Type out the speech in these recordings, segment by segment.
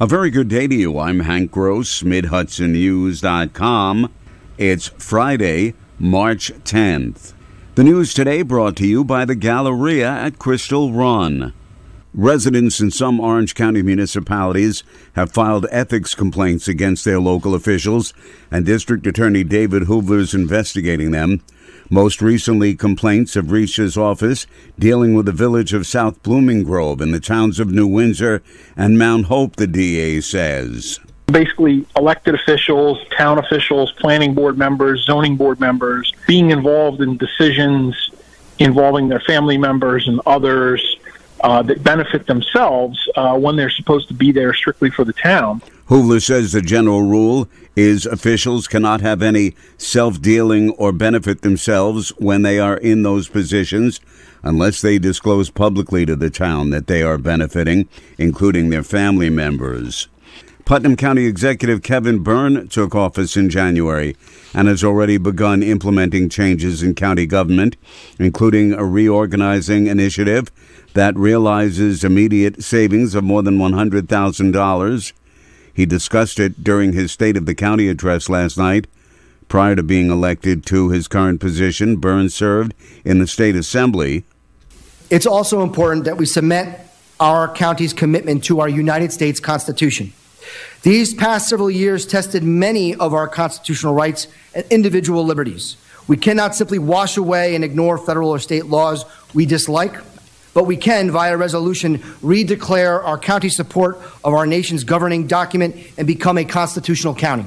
A very good day to you. I'm Hank Gross, MidHudsonNews.com. It's Friday, March 10th. The news today brought to you by the Galleria at Crystal Run. Residents in some Orange County municipalities have filed ethics complaints against their local officials, and District Attorney David Hoover is investigating them. Most recently, complaints have reached his office dealing with the village of South Blooming Grove and the towns of New Windsor and Mount Hope, the DA says. Basically, elected officials, town officials, planning board members, zoning board members, being involved in decisions involving their family members and others that benefit themselves when they're supposed to be there strictly for the town. Hoover says the general rule is officials cannot have any self-dealing or benefit themselves when they are in those positions unless they disclose publicly to the town that they are benefiting, including their family members. Putnam County Executive Kevin Byrne took office in January and has already begun implementing changes in county government, including a reorganizing initiative that realizes immediate savings of more than $100,000. He discussed it during his State of the County address last night. Prior to being elected to his current position, Byrne served in the state assembly. It's also important that we cement our county's commitment to our United States Constitution. These past several years tested many of our constitutional rights and individual liberties. We cannot simply wash away and ignore federal or state laws we dislike, but we can, via resolution, redeclare our county's support of our nation's governing document and become a constitutional county.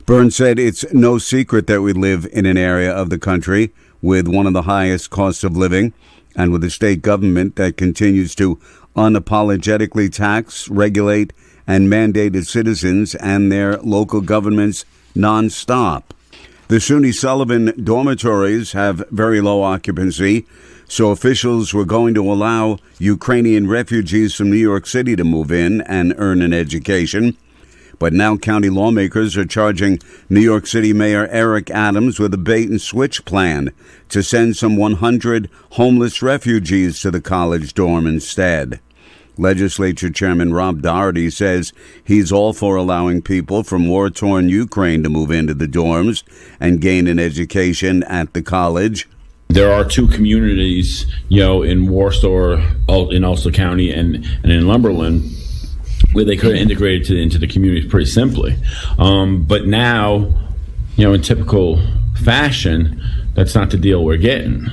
Byrne said it's no secret that we live in an area of the country with one of the highest costs of living and with a state government that continues to unapologetically tax, regulate, and mandate its citizens and their local governments nonstop. The SUNY Sullivan dormitories have very low occupancy, so officials were going to allow Ukrainian refugees from New York City to move in and earn an education. But now county lawmakers are charging New York City Mayor Eric Adams with a bait-and-switch plan to send some 100 homeless refugees to the college dorm instead. Legislature Chairman Rob Doherty says he's all for allowing people from war-torn Ukraine to move into the dorms and gain an education at the college. There are two communities, in Warsaw, in Ulster County, and in Lumberland, where they could have integrated into the communities pretty simply. But now, in typical fashion, that's not the deal we're getting.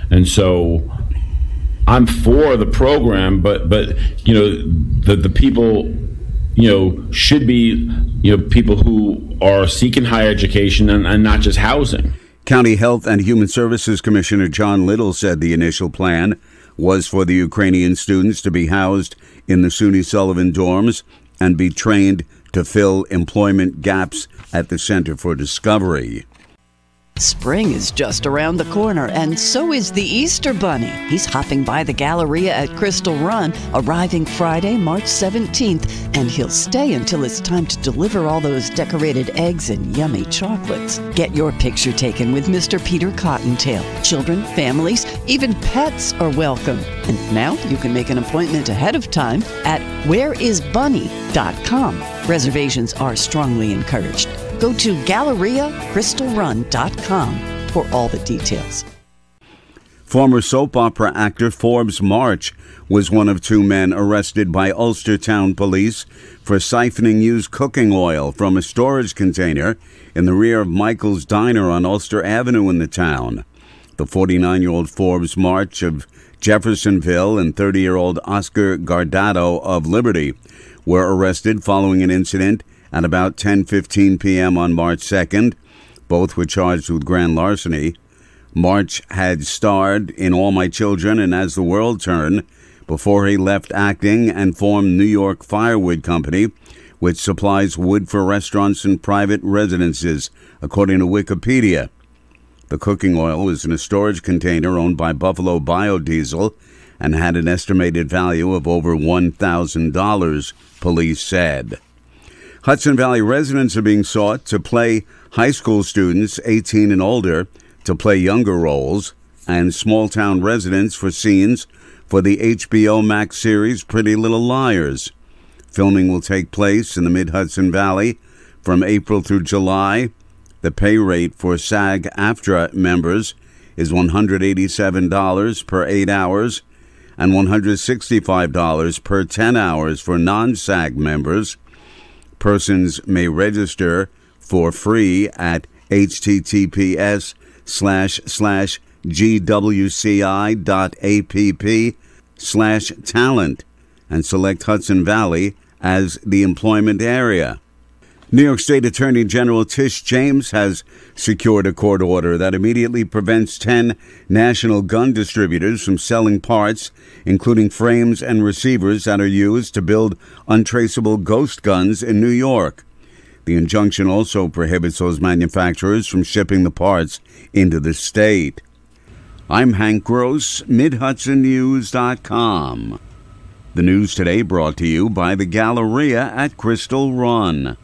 And so I'm for the program, but the people, should be, people who are seeking higher education and not just housing. County Health and Human Services Commissioner John Little said the initial plan was for the Ukrainian students to be housed in the SUNY Sullivan dorms and be trained to fill employment gaps at the Center for Discovery. Spring is just around the corner, and so is the Easter Bunny. He's hopping by the Galleria at Crystal Run, arriving Friday, March 17th, and he'll stay until it's time to deliver all those decorated eggs and yummy chocolates. Get your picture taken with Mr. Peter Cottontail. Children, families, even pets are welcome. And now you can make an appointment ahead of time at whereisbunny.com. Reservations are strongly encouraged. Go to GalleriaCrystalRun.com for all the details. Former soap opera actor Forbes March was one of two men arrested by Ulster Town Police for siphoning used cooking oil from a storage container in the rear of Michael's Diner on Ulster Avenue in the town. The 49-year-old Forbes March of Jeffersonville and 30-year-old Oscar Gardado of Liberty were arrested following an incident at about 10:15 p.m. on March 2nd. Both were charged with grand larceny. March had starred in All My Children and As the World Turned before he left acting and formed New York Firewood Company, which supplies wood for restaurants and private residences, according to Wikipedia. The cooking oil was in a storage container owned by Buffalo Biodiesel and had an estimated value of over $1,000, police said. Hudson Valley residents are being sought to play high school students 18 and older to play younger roles, and small-town residents for scenes for the HBO Max series Pretty Little Liars. Filming will take place in the Mid-Hudson Valley from April through July. The pay rate for SAG-AFTRA members is $187 per 8 hours and $165 per 10 hours for non-SAG members. Persons may register for free at https://gwci.app/talent and select Hudson Valley as the employment area. New York State Attorney General Tish James has secured a court order that immediately prevents 10 national gun distributors from selling parts, including frames and receivers that are used to build untraceable ghost guns in New York. The injunction also prohibits those manufacturers from shipping the parts into the state. I'm Hank Gross, MidHudsonNews.com. The news today brought to you by the Galleria at Crystal Run.